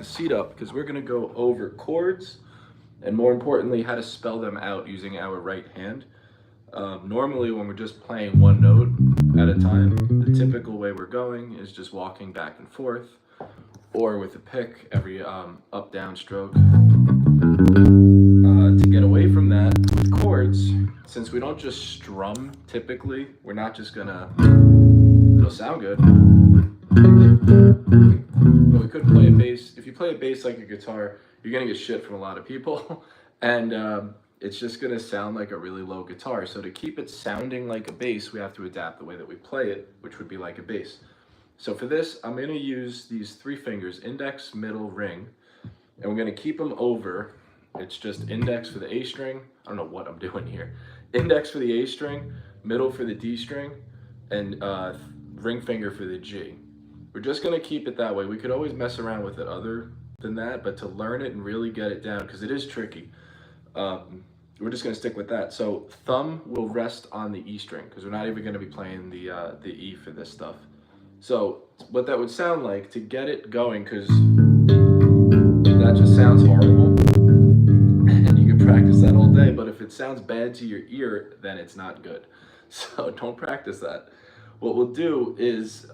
seat up because we're going to go over chords and more importantly how to spell them out using our right hand. Normally when we're just playing one note at a time, the typical way we're going is just walking back and forth or with a pick every up down stroke. To get away from that with chords, since we don't just strum typically, we're not just gonna, it'll sound good, but we could play a bass. If you play a bass like a guitar, you're gonna get shit from a lot of people and it's just gonna sound like a really low guitar. So to keep it sounding like a bass, we have to adapt the way that we play it, which would be like a bass. So for this, I'm gonna use these three fingers, index, middle, ring, and we're gonna keep them over. It's just index for the A string. I don't know what I'm doing here. Index for the A string, middle for the D string, and ring finger for the G. We're just gonna keep it that way. We could always mess around with it other than that, but to learn it and really get it down, because it is tricky, we're just gonna stick with that. So thumb will rest on the E string, because we're not even gonna be playing the E for this stuff. So what that would sound like to get it going, because that just sounds horrible. And you can practice that all day, but if it sounds bad to your ear, then it's not good. So don't practice that. What we'll do is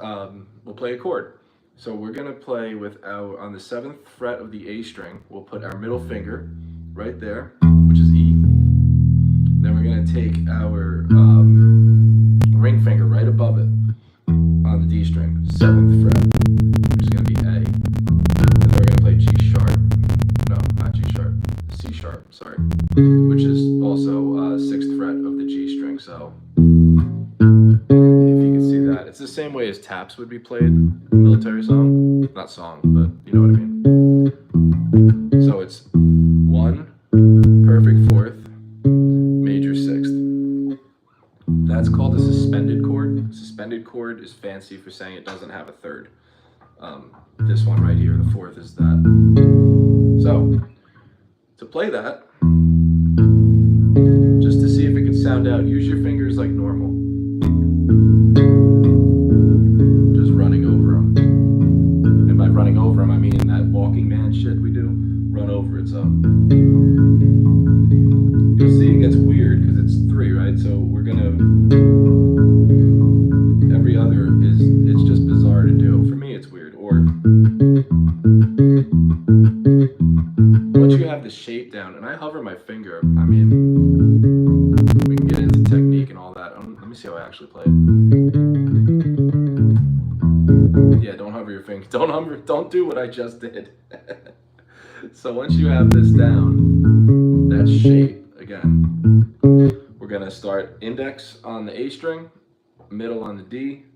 we'll play a chord. So we're gonna play with our, on the 7th fret of the A string, we'll put our middle finger right there, which is E. Then we're gonna take our ring finger right above it on the D string, 7th fret, which is gonna be A. And then we're gonna play G sharp. No, not G sharp. C sharp, sorry, which is also 6th fret of the G string. So if you can see that, it's the same way as taps would be played in a military song. Not song, but you know what I mean. So it's 1, perfect 4th, major 6th. That's called a suspended chord. A suspended chord is fancy for saying it doesn't have a 3rd. This one right here, the 4th, is that. So to play that, just to see if it can sound out, use your fingers like normal. Just running over them. And by running over them, I mean that walking man shit we do. Run over it, so. You'll see it gets weird because it's 3, right? So we're gonna, every other is, it's just bizarre to do. For me, it's weird. Or, once you have the shape down, and I hover my finger, I mean, we can get into technique and all that. Let me see how I actually play it. Yeah, don't hover your finger. Don't do what I just did. So once you have this down, that shape, again, we're gonna start index on the A string, middle on the D,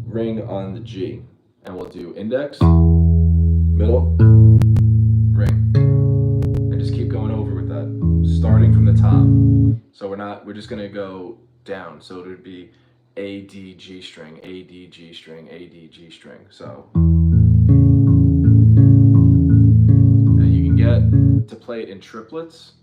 ring on the G. And we'll do index, middle, ring, and just keep going over with that, starting from the top. So we're just gonna go down. So it would be A, D, G string, A, D, G string, A, D, G string. So, and you can get to play it in triplets.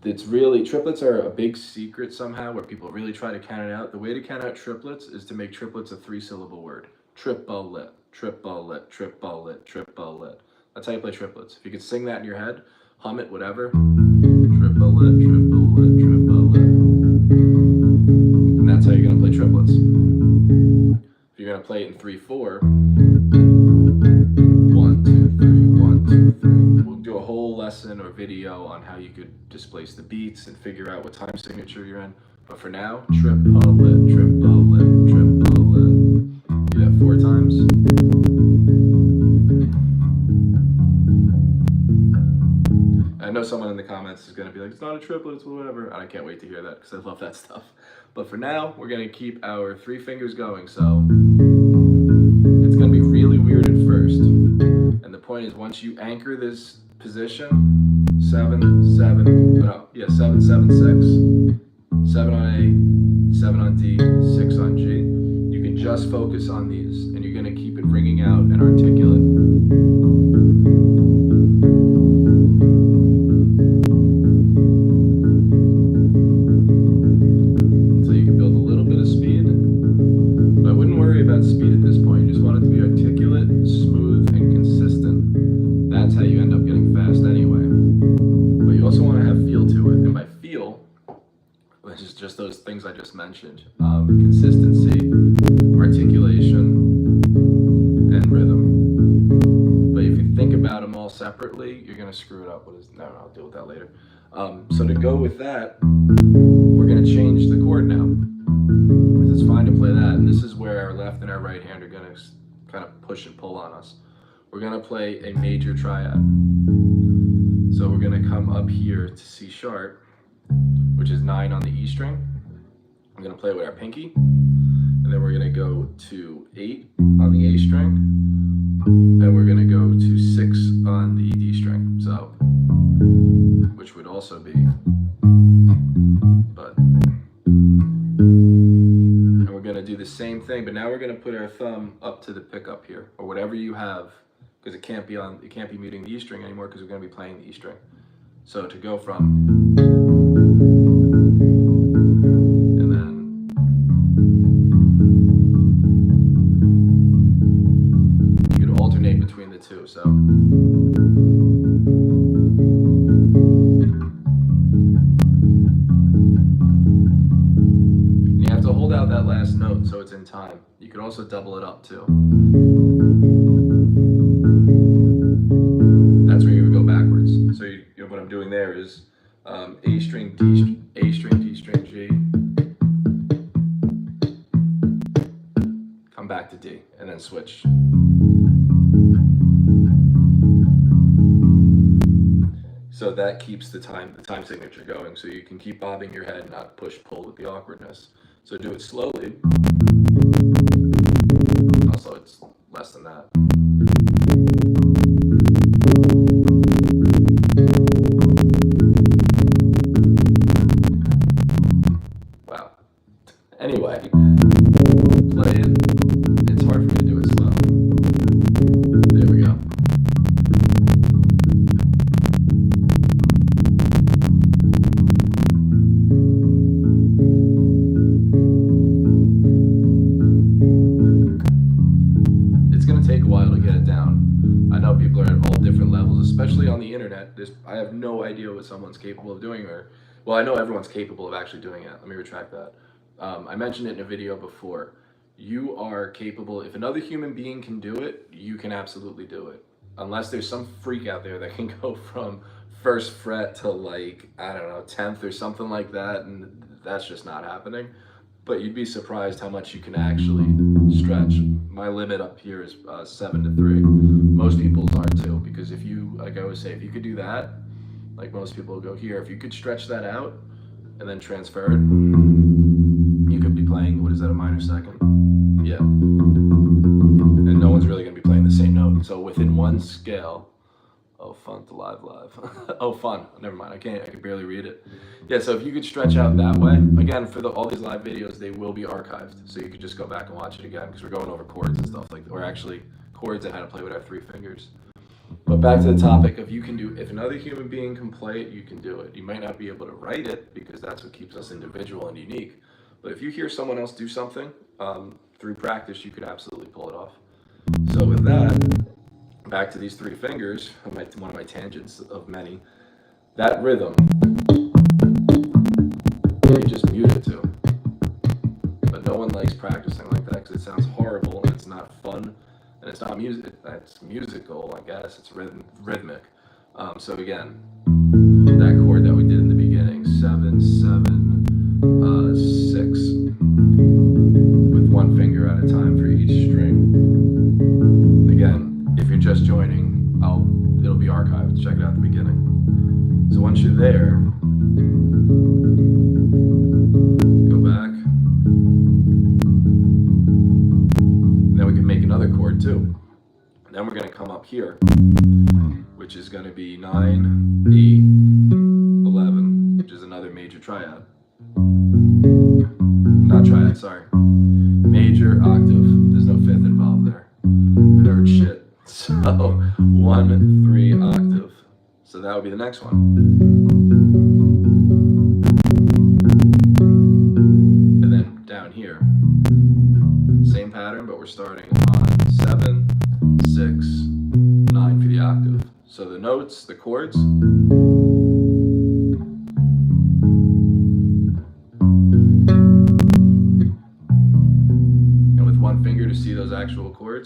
It's really, triplets are a big secret somehow where people really try to count it out. The way to count out triplets is to make triplets a 3-syllable word. Triplet, triplet, triplet, triplet. That's how you play triplets. If you could sing that in your head, hum it, whatever. Triplet, triplet, triplet. And that's how you're gonna play triplets. If you're gonna play it in 3/4, 1, 2, 3, 1, 2, 3. We'll do a whole lesson or video on how you could displace the beats and figure out what time signature you're in. But for now, triplet, triplet, triplet. Do that 4 times. I know someone in the comments is going to be like, it's not a triplet, it's whatever. And I can't wait to hear that because I love that stuff. But for now, we're going to keep our 3 fingers going. So it's going to be really weird at first. And the point is, once you anchor this position, 7, 7, 7, 6, 7 on A, 7 on D, 6 on G. You can just focus on these and you're going to keep it ringing out and articulate. So you can build a little bit of speed, but I wouldn't worry about speed at this point. You just want it to be articulate, smooth, and consistent. mentioned. Consistency, articulation, and rhythm. But if you think about them all separately, you're going to screw it up. No, I'll deal with that later. So to go with that, we're going to change the chord now. It's fine to play that, and this is where our left and our right hand are going to kind of push and pull on us. We're going to play a major triad. So we're going to come up here to C sharp, which is 9 on the E string. I'm going to play with our pinky, and then we're going to go to 8 on the A string, and we're going to go to 6 on the D string, so, which would also be, but, and we're going to do the same thing, but now we're going to put our thumb up to the pickup here, or whatever you have, because it can't be muting the E string anymore, because we're going to be playing the E string. So to go from, and then, you could alternate between the two, so. And you have to hold out that last note so it's in time. You could also double it up too. That's where you would go backwards. So what I'm doing there is A string, D, A string, D string, G, come back to D, and then switch. So that keeps the time signature going, so you can keep bobbing your head, not push pull with the awkwardness. So do it slowly. Also, it's less than that. Wow. Anyway, play it. It's hard for me to do it slow. There we go. It's going to take a while to get it down. I know people are at all different levels, especially on the internet. I have no idea what someone's capable of doing, well, I know everyone's capable of actually doing it. Let me retract that. I mentioned it in a video before. You are capable, if another human being can do it, you can absolutely do it. Unless there's some freak out there that can go from 1st fret to like, I don't know, 10th or something like that, and that's just not happening. But you'd be surprised how much you can actually stretch. My limit up here is 7 to 3. Most people's are too, because if you, like I always say, if you could do that, like most people will go here, if you could stretch that out and then transfer it, you could be playing, what is that, a minor second? Yeah. And no one's really going to be playing the same note. So within one scale, oh, fun to live. Oh, fun. Never mind. I can barely read it. Yeah, so if you could stretch out that way, again, for all these live videos, they will be archived. So you could just go back and watch it again, because we're going over chords and stuff like that, or actually chords and how to play with our 3 fingers. But back to the topic of if another human being can play it, you can do it. You might not be able to write it, because that's what keeps us individual and unique. But if you hear someone else do something, through practice, you could absolutely pull it off. So with that, back to these 3 fingers, one of my tangents of many, that rhythm, you just mute it to. But no one likes practicing like that, because it sounds horrible, and it's not fun, and it's not music. It's musical, I guess. It's rhythmic. So again, that chord that we did in the beginning, 7, 7, 6, with 1 finger at a time for each string. Again, if you're just joining, it'll be archived. Check it out at the beginning. So once you're there, go back. And then we can make another chord too. And then we're going to come up here, which is going to be 9, 8, 11, which is another major triad. Not triad, sorry. Major octave. There's no 5th involved there. Nerd shit. So 1, 3 octave. So that would be the next one. And then down here, same pattern, but we're starting on 7, 6, 9 for the octave. So the notes, the chords.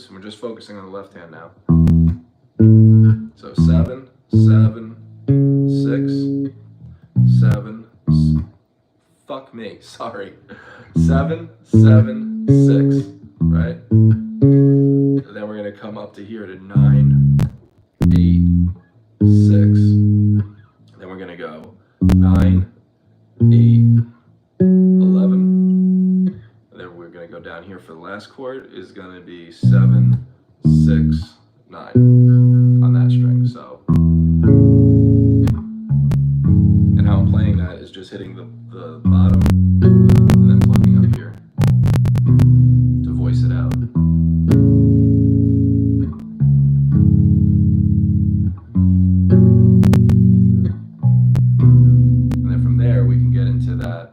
chords, and we're just focusing on the left hand now. So 7, 7, 6, 7, fuck me, sorry. 7, 7, 6, right? And then we're gonna come up to here to 9, 8, 6. Then we're gonna go 9, 8, 11. And then we're gonna go down here for the last chord is gonna be 7, 6, 9 on that string. So, and how I'm playing that is just hitting the bottom and then plucking up here to voice it out. And then from there we can get into that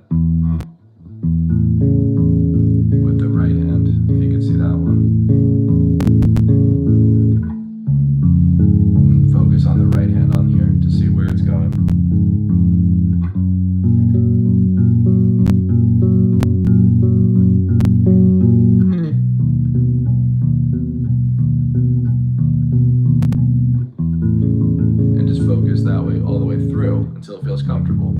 with the right hand, if you can see that one. And focus on the right hand on here to see where it's going. That way all the way through until it feels comfortable,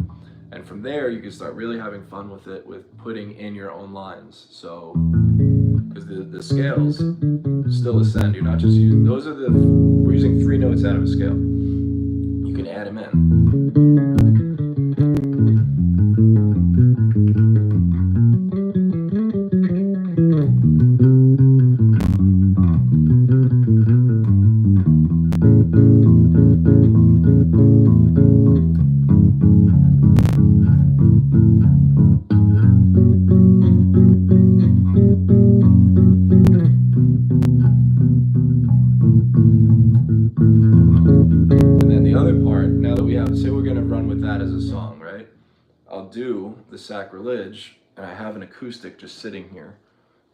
and from there you can start really having fun with it, with putting in your own lines. So because the scales still ascend, you're not just using we're using 3 notes out of a scale. You can add them in. Say we're gonna run with that as a song, right? I'll do the sacrilege, and I have an acoustic just sitting here.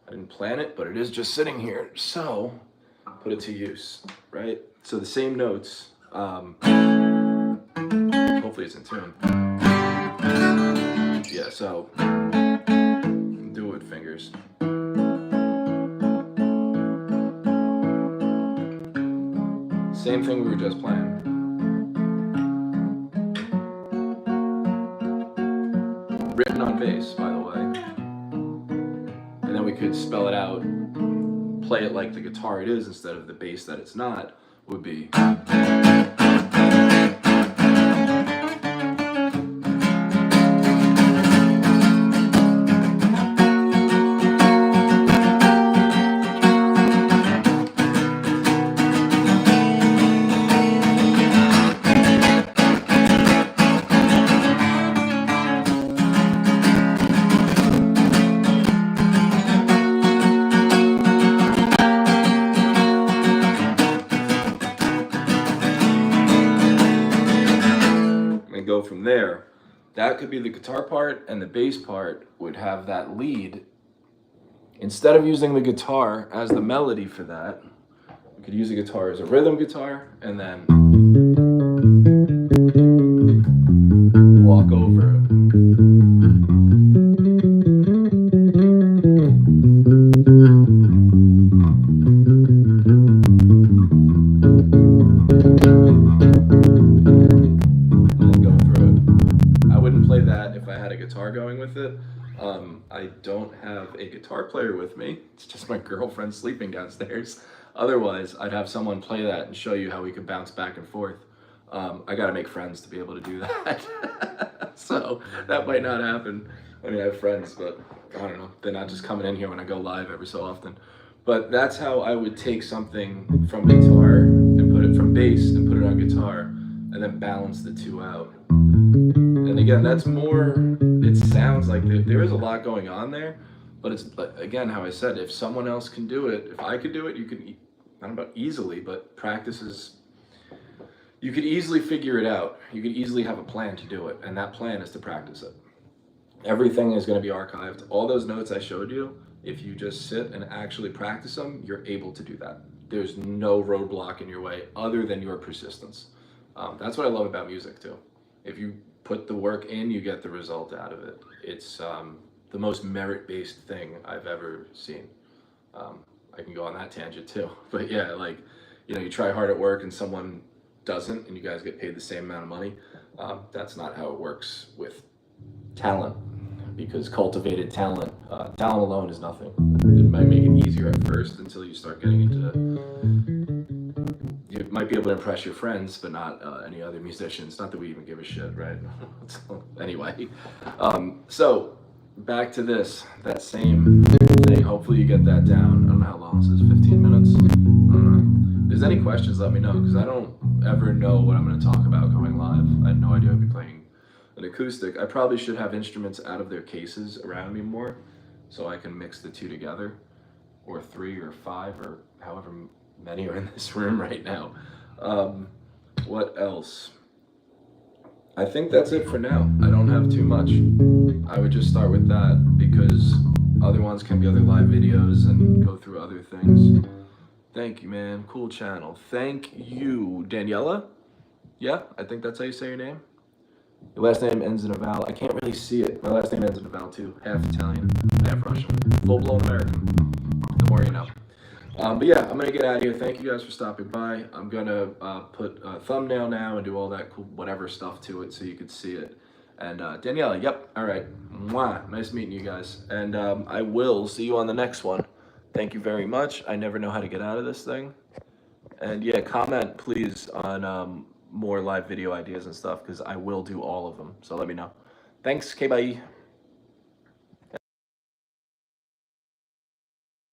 I didn't plan it, but it is just sitting here, so put it to use, right? So the same notes, hopefully it's in tune. Yeah, so do it with fingers. Same thing we were just playing. Written on bass, by the way. And then we could spell it out, play it like the guitar it is instead of the bass that it's not, would be. Go from there. That could be the guitar part, and the bass part would have that lead. Instead of using the guitar as the melody for that, we could use the guitar as a rhythm guitar and then walk over it. Guitar going with it. I don't have a guitar player with me. It's just my girlfriend sleeping downstairs. Otherwise, I'd have someone play that and show you how we could bounce back and forth. I gotta make friends to be able to do that. So that might not happen. I mean, I have friends, but I don't know. They're not just coming in here when I go live every so often. But that's how I would take something from guitar and put it from bass and put it on guitar and then balance the two out. And again, that's more, it sounds like there is a lot going on there, but it's, again, how I said, if someone else can do it, if I could do it, you can, I don't know about easily, but practice is, you could easily figure it out. You could easily have a plan to do it, and that plan is to practice it. Everything is going to be archived. All those notes I showed you, if you just sit and actually practice them, you're able to do that. There's no roadblock in your way other than your persistence. That's what I love about music too. If you put the work in, you get the result out of it. It's the most merit-based thing I've ever seen. I can go on that tangent too. But yeah, like, you know, you try hard at work and someone doesn't, and you guys get paid the same amount of money. That's not how it works with talent, because cultivated talent, talent alone is nothing. It might make it easier at first until you start getting into. You might be able to impress your friends, but not any other musicians. Not that we even give a shit, right? So, anyway, so back to that same thing. Hopefully you get that down. I don't know how long this is. 15 minutes. I don't know. If there's any questions, let me know, because I don't ever know what I'm going to talk about going live. I had no idea I'd be playing an acoustic. I probably should have instruments out of their cases around me more, so I can mix the two together, or 3 or 5 or however many are in this room right now. What else? I think that's it for now. I don't have too much. I would just start with that, because other ones can be other live videos and go through other things. Thank you, man. Cool channel. Thank you, Daniela. Yeah, I think that's how you say your name. Your last name ends in a vowel. I can't really see it. My last name ends in a vowel too. Half Italian, half Russian. Full-blown American. The more you know. But yeah, I'm gonna get out of here. Thank you guys for stopping by. I'm gonna put a thumbnail now and do all that cool whatever stuff to it so you could see it. And Daniela, yep, all right. Mwah. Nice meeting you guys. And I will see you on the next one. Thank you very much. I never know how to get out of this thing. And yeah, comment please on more live video ideas and stuff, because I will do all of them. So let me know. Thanks. Okay, bye.